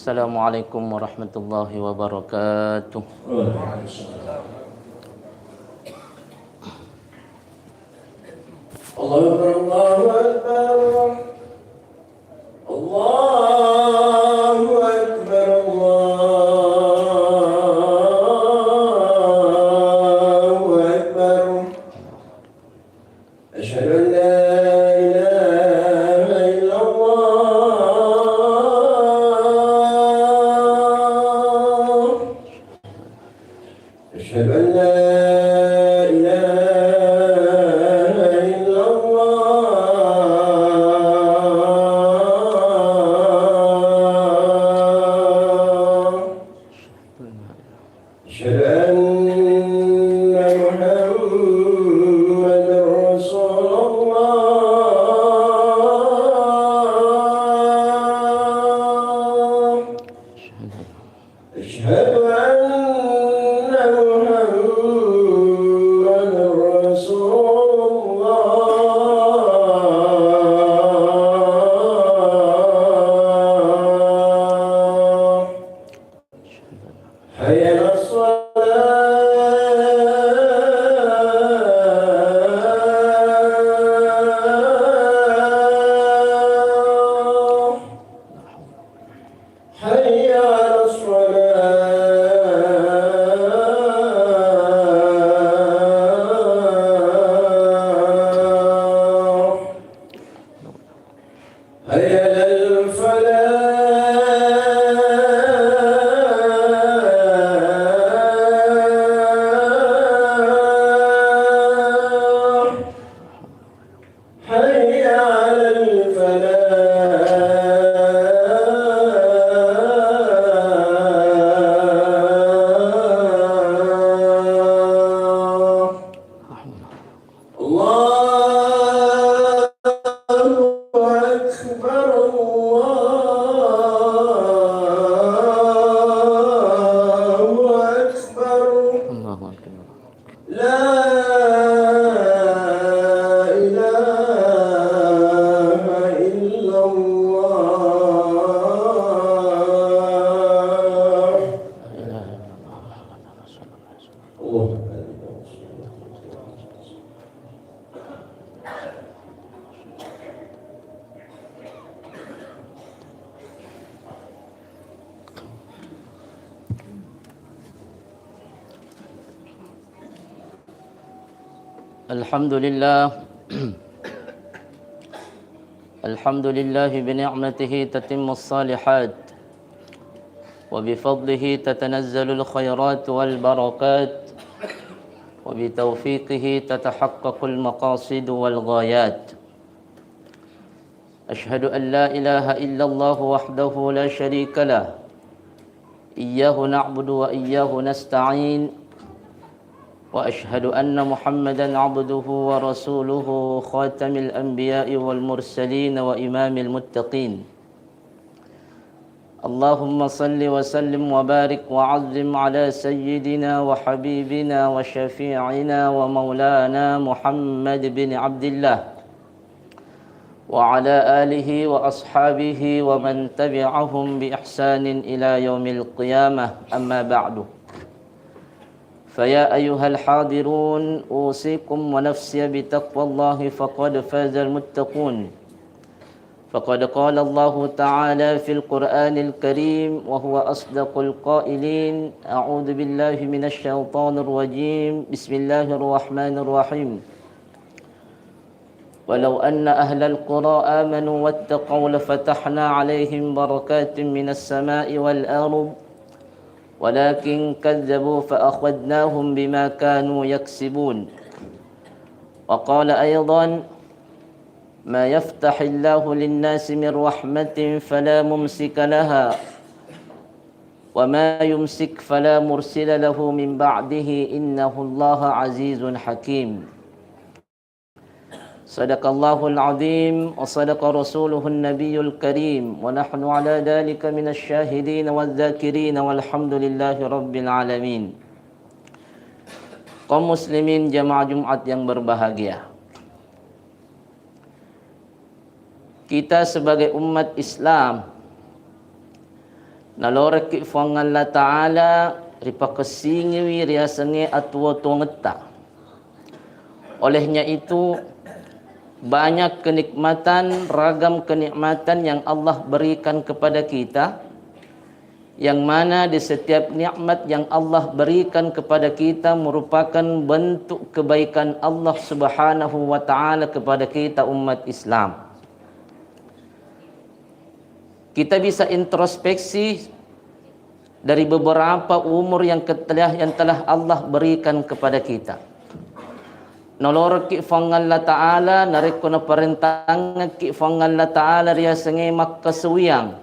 Assalamualaikum warahmatullahi wabarakatuh. Allahu Akbar, Allahu Akbar, Allahu Akbar, Allahu Akbar. Asyhadu an la ilaha illallah. Asyhadu an la Alhamdulillah. Alhamdulillah bini'matihi tatimmus salihat wa bifadlihi tatanazzalul khairat wal barakat wa bitawfiqihi tatahaqqaqul maqasid wal ghayat. Ashhadu an la ilaha illallah wahdahu la syarika lah. Iyyahu na'budu wa iyyahu nasta'in. وأشهد أن محمدًا عبده ورسوله خاتم الأنبياء والمرسلين وإمام المتقين. اللهم صل وسلم وبارك وعظم على سيدنا وحبيبنا وشفيعنا ومولانا محمد بن عبد الله وعلى آله وأصحابه ومن تبعهم بإحسان إلى يوم القيامة. أما بعد، فيا أيها الحاضرون أوصيكم ونفسي بتقوى الله فقد فاز المتقون. فقد قال الله تعالى في القرآن الكريم وهو أصدق القائلين: أعوذ بالله من الشيطان الرجيم، بسم الله الرحمن الرحيم. ولو أن أهل القرى آمنوا واتقوا لفتحنا عليهم بركات من السماء والأرض ولكن كذبوا فأخذناهم بما كانوا يكسبون. وقال أيضا: ما يفتح الله للناس من رحمة فلا ممسك لها وما يمسك فلا مرسل له من بعده إنه الله عزيز حكيم. صدق الله العظيم وصدق رسوله النبي الكريم ونحن على ذلك من الشاهدين والذاكرين والحمد لله رب العالمين. Kaum muslimin jamaah Jumat yang berbahagia, kita sebagai umat Islam nalore ki fong Allah Ta'ala ripa kesingiwi riasange atwa tuangeta. Olehnya itu banyak kenikmatan, ragam kenikmatan yang Allah berikan kepada kita, yang mana di setiap nikmat yang Allah berikan kepada kita merupakan bentuk kebaikan Allah Subhanahu wa Ta'ala kepada kita umat Islam. Kita bisa introspeksi dari beberapa umur yang telah Allah berikan kepada kita. Nolor ki fang Allah Ta'ala narik na perintang ki fang Allah Ta'ala riasange makasuwiang.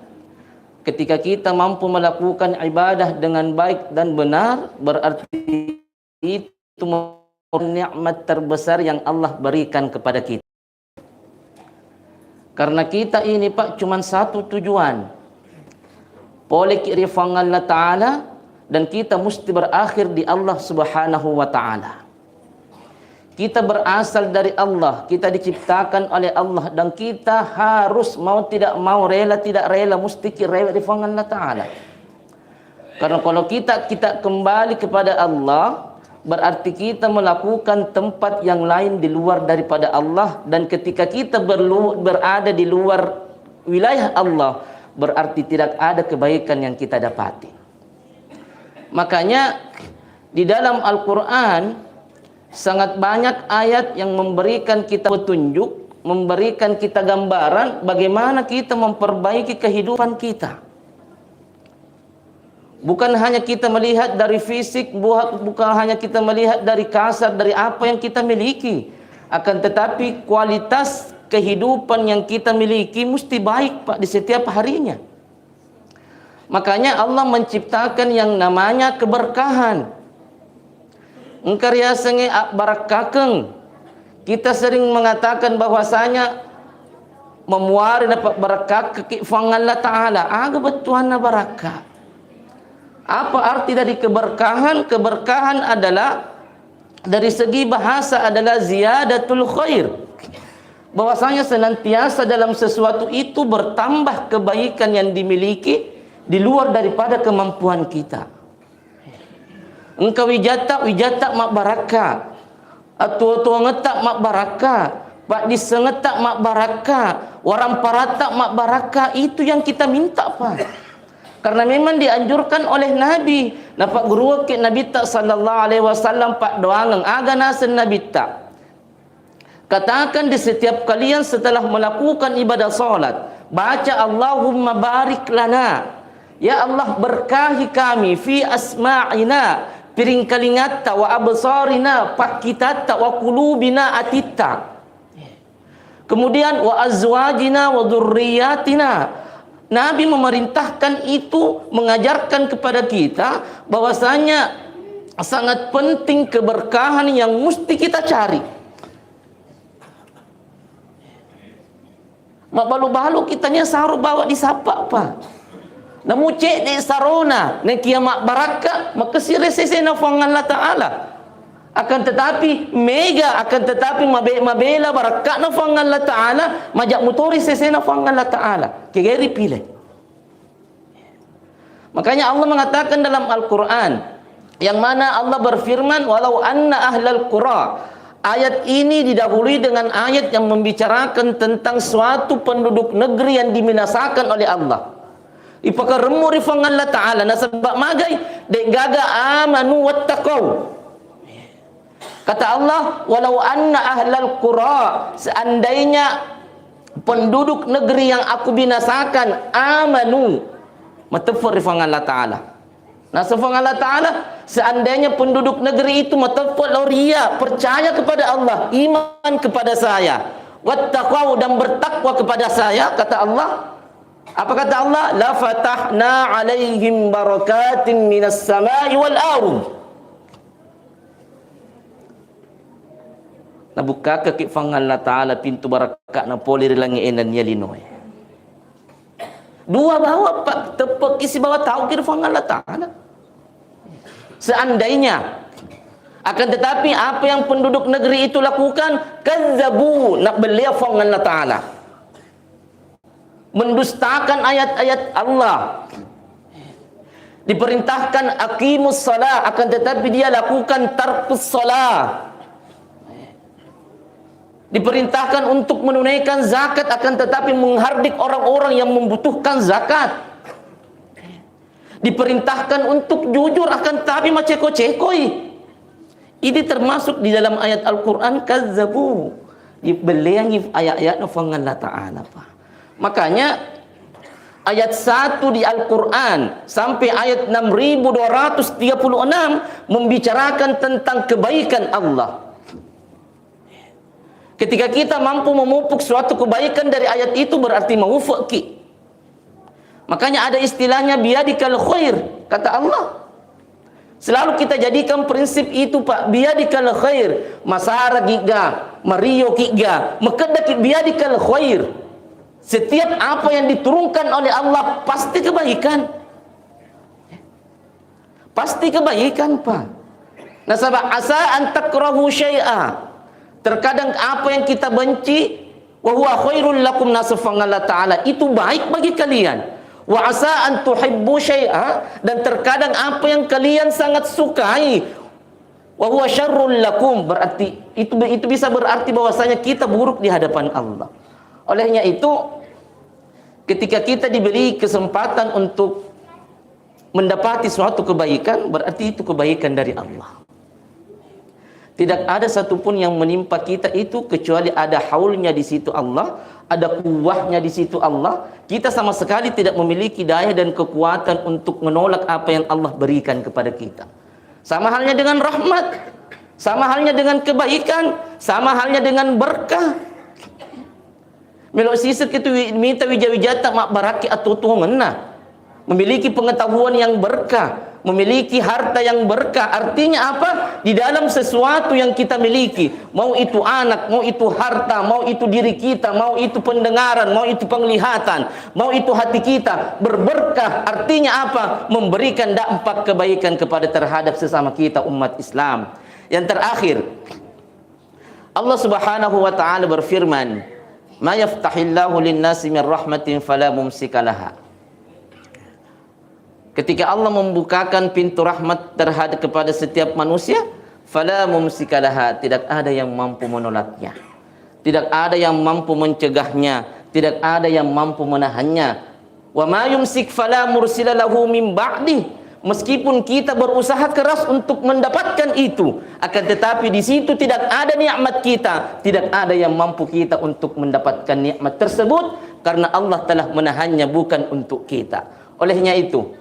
Ketika kita mampu melakukan ibadah dengan baik dan benar, berarti itu nikmat terbesar yang Allah berikan kepada kita. Karena kita ini Pak cuma satu tujuan. Boleh kirifang Allah Ta'ala dan kita mesti berakhir di Allah Subhanahu wa Ta'ala. Kita berasal dari Allah, kita diciptakan oleh Allah dan kita harus mau tidak mau, rela tidak rela mesti rela di Allah Ta'ala. Karena kalau kita kembali kepada Allah, berarti kita melakukan tempat yang lain di luar daripada Allah, dan ketika kita berada di luar wilayah Allah, berarti tidak ada kebaikan yang kita dapati. Makanya di dalam Al-Quran sangat banyak ayat yang memberikan kita petunjuk, memberikan kita gambaran bagaimana kita memperbaiki kehidupan kita. Bukan hanya kita melihat dari fisik, bukan hanya kita melihat dari kasar, dari apa yang kita miliki, akan tetapi kualitas kehidupan yang kita miliki mesti baik Pak di setiap harinya. Makanya Allah menciptakan yang namanya keberkahan. Engkau riasange barakakeng. Kita sering mengatakan bahwasanya memuari dapat barakah ke fang Allah Ta'ala. Aga betuana barakah. Apa arti dari keberkahan? Keberkahan adalah dari segi bahasa adalah ziyadatul khair. Bahwasanya senantiasa dalam sesuatu itu bertambah kebaikan yang dimiliki di luar daripada kemampuan kita. Engkau wijata mak baraka, tua ngetak mak baraka, pak disengetak mak baraka, warang parata mak baraka. Itu yang kita minta Pak. Karena memang dianjurkan oleh Nabi. Napa guru ke Nabi tak sallallahu alaihi wasallam pak doang aga nasen Nabi tak. Katakan di setiap kalian setelah melakukan ibadah salat, baca Allahumma barik lana. Ya Allah berkahi kami fi asma'ina, piring kalingata wa absarina, pakitata wa qulubina atita. Kemudian wa azwajina wa dzurriyyatina. Nabi memerintahkan itu, mengajarkan kepada kita bahwasanya sangat penting keberkahan yang mesti kita cari. Mak balu-balu kitanya saru bawa disapa Pak. Namu cek di sarona ne kiamat baraka maka sire-sesena fang Allah Ta'ala. Akan tetapi mega, akan tetapi mabela baraka na fang Allah Ta'ala, majak motori sesena fang Allah Ta'ala. Kegeri pilih. Makanya Allah mengatakan dalam Al-Quran, yang mana Allah berfirman, walau anna ahlal qura. Ayat ini didahului dengan ayat yang membicarakan tentang suatu penduduk negeri yang dibinasakan oleh Allah. Ipaka remuri fang Allah Ta'ala nasabak magai dek gaga amanu wattaqau. Kata Allah, walau anna ahlal qura, seandainya penduduk negeri yang aku binasakan amanu, matafur fang Allah Ta'ala. Nasafang Allah Ta'ala, seandainya penduduk negeri itu matafur lauria, percaya kepada Allah, iman kepada saya, wattaqau, dan bertakwa kepada saya, kata Allah. Apa kata Allah? La fatahna alaihim barakatin minas samai wal ardh. Nabuka ke fang Allah Ta'ala pintu barakat na polir langi enan yalinoy. Dua bawa Pak tepuk isi bawa tahu kira fang Allah Ta'ala. Seandainya, akan tetapi apa yang penduduk negeri itu lakukan? Kadzabu, nak belia fang Allah Ta'ala, mendustakan ayat-ayat Allah. Diperintahkan aqimus salah, akan tetapi dia lakukan tarkus salah. Diperintahkan untuk menunaikan zakat, akan tetapi menghardik orang-orang yang membutuhkan zakat. Diperintahkan untuk jujur, akan tetapi maceko-cekoi. Ini termasuk di dalam ayat Al-Quran, kazzabu. Dibeliangi ayat-ayat Allah Ta'ala. Makanya ayat 1 di Al-Quran sampai ayat 6236 membicarakan tentang kebaikan Allah. Ketika kita mampu memupuk suatu kebaikan dari ayat itu, berarti mawufaki. Makanya ada istilahnya biyadikal khair, kata Allah. Selalu kita jadikan prinsip itu, Pak. Biyadikal khair, masara giga, mario giga, makadaki biyadikal khair. Setiap apa yang diturunkan oleh Allah pasti kebaikan. Pasti kebaikan, Pak. Nasabah asa an takrahu syai'a. Terkadang apa yang kita benci, wa huwa khairul lakum, nasafan Allah Ta'ala, itu baik bagi kalian. Wa asa an tuhibbu syai'a, dan terkadang apa yang kalian sangat sukai, wa huwa syarrul lakum, berarti itu bisa berarti bahwasanya kita buruk di hadapan Allah. Olehnya itu, ketika kita diberi kesempatan untuk mendapati suatu kebaikan, berarti itu kebaikan dari Allah. Tidak ada satupun yang menimpa kita itu kecuali ada haulnya di situ Allah, ada kuahnya di situ Allah. Kita sama sekali tidak memiliki daya dan kekuatan untuk menolak apa yang Allah berikan kepada kita. Sama halnya dengan rahmat, sama halnya dengan kebaikan, sama halnya dengan berkah. Melok sisir itu minta wija-wijata mak baraki atau tuhengna. Memiliki pengetahuan yang berkah, memiliki harta yang berkah. Artinya apa? Di dalam sesuatu yang kita miliki, mau itu anak, mau itu harta, mau itu diri kita, mau itu pendengaran, mau itu penglihatan, mau itu hati kita, berberkah. Artinya apa? Memberikan dampak kebaikan kepada terhadap sesama kita umat Islam. Yang terakhir, Allah Subhanahu wa taala berfirman, "Ma yaftahillahu lin-nasi min rahmatin fala mumsika laha." Ketika Allah membukakan pintu rahmat terhadap kepada setiap manusia, fala mumsika laha, tidak ada yang mampu menolaknya. Tidak ada yang mampu mencegahnya, tidak ada yang mampu menahannya. Wa ma yumsik fala mursila lahu min ba'di. Meskipun kita berusaha keras untuk mendapatkan itu, akan tetapi di situ tidak ada nikmat kita, tidak ada yang mampu kita untuk mendapatkan nikmat tersebut, karena Allah telah menahannya bukan untuk kita. Olehnya itu,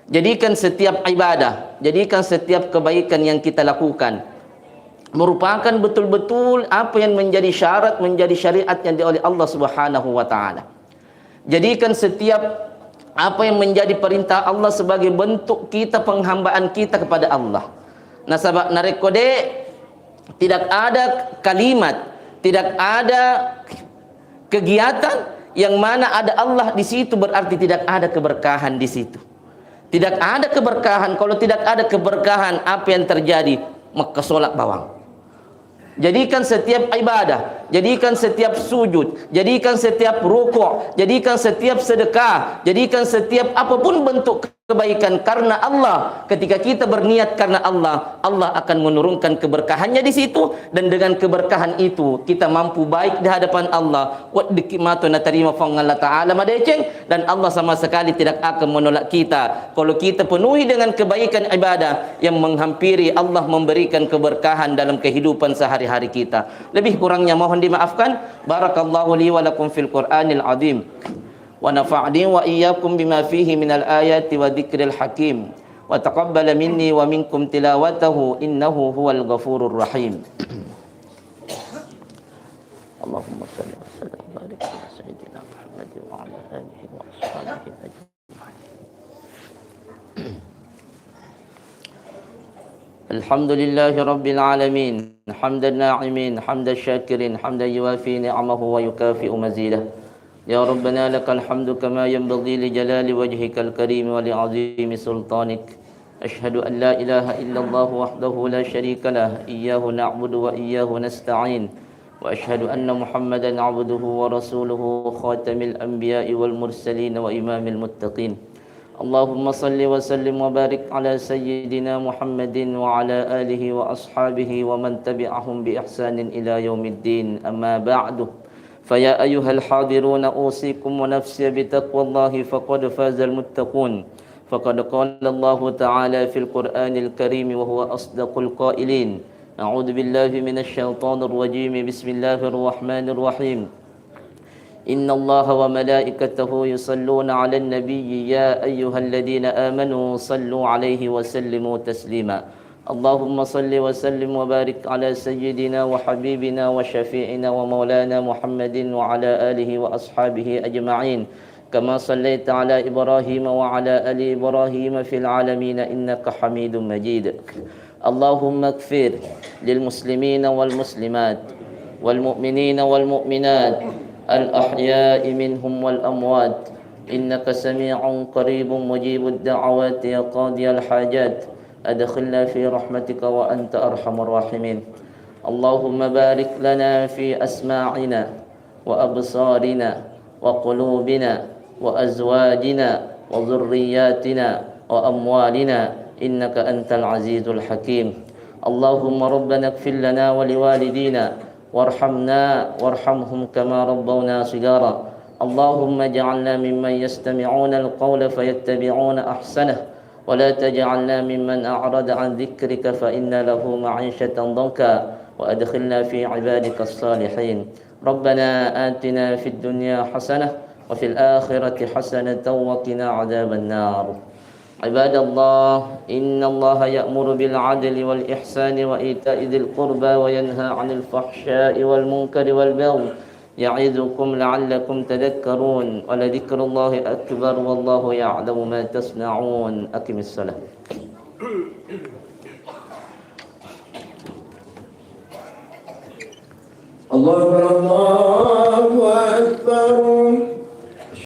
jadikan setiap ibadah, jadikan setiap kebaikan yang kita lakukan merupakan betul-betul apa yang menjadi syarat, menjadi syariat yang oleh Allah Subhanahu wa taala. Jadikan setiap apa yang menjadi perintah Allah sebagai bentuk kita, penghambaan kita kepada Allah. Nasabak narekode, tidak ada kalimat, tidak ada kegiatan yang mana ada Allah di situ, berarti tidak ada keberkahan di situ. Tidak ada keberkahan. Kalau tidak ada keberkahan, apa yang terjadi? Maka solat bawang. Jadikan setiap ibadah, jadikan setiap sujud, jadikan setiap rukuk, jadikan setiap sedekah, jadikan setiap apapun bentuk kebaikan karena Allah. Ketika kita berniat karena Allah, Allah akan menurunkan keberkahannya di situ, dan dengan keberkahan itu kita mampu baik di hadapan Allah. Wa dikmatuna tarima fa Allah Ta'ala madeceng, dan Allah sama sekali tidak akan menolak kita kalau kita penuhi dengan kebaikan ibadah yang menghampiri Allah memberikan keberkahan dalam kehidupan sehari-hari kita. Lebih kurangnya mohon dimaafkan. Barakallahu li wa lakum fil Qur'anil azim. Wa nafa'ni wa iyyakum bima fihi minal ayati wa dzikril hakim. Wa taqabbala minni wa minkum tilawatahu innahu huwal ghafurur rahim. Allahumma shalli wa sallim wa barik ala sayyidina Muhammad wa ala alihi wa ashabihi ajma'in. Alhamdulillahi rabbil alamin, hamdan na'imin, hamdan syakirin, hamdan yuwafi ni'amahu wa yukafi'u mazidah. Ya Rabbana lakal hamdu kama yanbaghi li jalali wajhikal karim wa li 'azimi sultanik. Ashhadu an la ilaha illallah wahdahu la syarika lah, iyyahu na'budu wa iyyahu nasta'in. Wa ashhadu anna Muhammadan 'abduhu wa rasuluhu khatamil anbiya'i wal mursalin wa imamil muttaqin. اللهم صل وسلم وبارك على سيدنا محمد وعلى آله وأصحابه ومن تبعهم بإحسان إلى يوم الدين. أما بعد، فيا أيها الحاضرون أوصيكم ونفسي بتقوى الله فقد فاز المتقون. فقد قال الله تعالى في القرآن الكريم وهو أصدق القائلين: أعوذ بالله من الشيطان الرجيم، بسم الله الرحمن الرحيم. إن الله وملائكته يصلون على النبي يا أيها الذين آمنوا صلوا عليه وسلموا تسليما. اللهم صل وسلم وبارك على سيدنا وحبيبنا وشفيعنا ومولانا محمد وعلى آله وأصحابه أجمعين، كما صليت على إبراهيم وعلى آل إبراهيم في العالمين إنك حميد مجيد. اللهم اغفر للمسلمين والمسلمات والمؤمنين والمؤمنات الأحياء منهم والأموات، إنك سميع قريب مجيب الدعوات يا قاضي الحاجات. أدخلنا في رحمتك وأنت أرحم الراحمين. اللهم بارك لنا في أسماعنا وأبصارنا وقلوبنا وأزواجنا وذرياتنا وأموالنا، إنك أنت العزيز الحكيم. اللهم ربنا اغفر لنا ولوالدينا وارحمنا وارحمهم كما ربونا صغارا. اللهم اجعلنا ممن يستمعون القول فيتبعون أحسنه، ولا تجعلنا ممن أعرض عن ذكرك فإن له معيشة ضنكا، وأدخلنا في عبادك الصالحين. ربنا آتنا في الدنيا حسنة وفي الآخرة حسنة وقنا عذاب النار. عباد الله، إن الله يأمر بالعدل والإحسان وإيتاء ذي القربى وينهى عن الفحشاء والمنكر والبغي يعظكم لعلكم تذكرون. ولذكر الله أكبر والله يعلم ما تصنعون. أقم الصلاة. الله أكبر الله